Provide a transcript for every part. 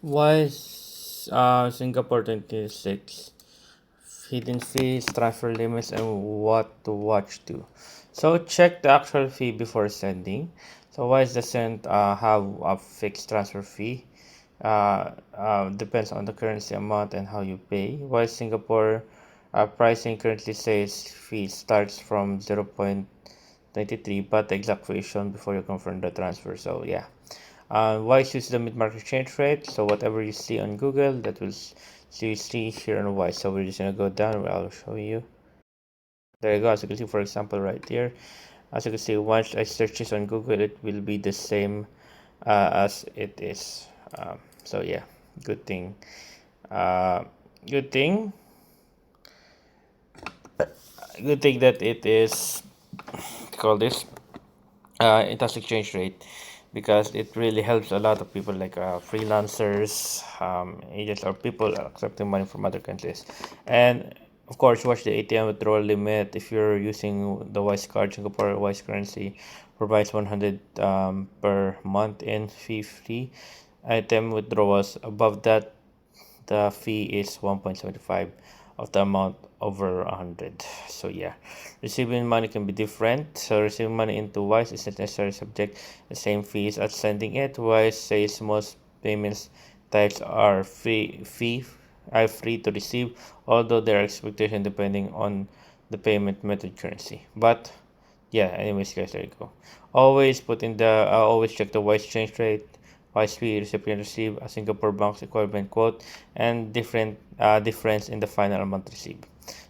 Why is Singapore 26? Hidden fees, transfer limits, and what to watch to. So check the actual fee before sending. So Wise doesn't have a fixed transfer fee. Depends on the currency amount and how you pay. While Singapore pricing currently says fee starts from 0.23, but the exact fee is shown before you confirm the transfer. So yeah. Wise use the mid-market exchange rate. So whatever you see on Google, that will see here on Wise. So we're just gonna go down. I'll show you. There you go. As you can see, for example, right here. As you can see, once I search this on Google, it will be the same as it is. So yeah, good thing. Uh, good thing. Good thing that it is call this it has exchange rate because it really helps a lot of people like freelancers, agents, or people accepting money from other countries. And of course, watch the ATM withdrawal limit. If you're using the Wise card, Singapore Wise currency provides 100 per month in fee free. ATM withdrawals above that, the fee is 1.75 of the amount over 100. So yeah, receiving money can be different. So receiving money into Wise isn't necessarily subject the same fees as sending it. Wise says most payments types are free to receive, although there are expectations depending on the payment method currency. But yeah, anyways guys, there you go. Always check the Wise exchange rate, Wise fee recipient receive a Singapore bank's equivalent quote, and difference in the final amount received.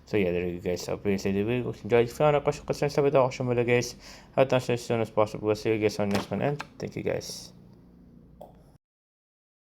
So yeah, there you go guys. So please the video. Enjoy. If you want to question concerns about the auction guys, I'll answer as soon as possible. See you guys on the next one, and thank you guys.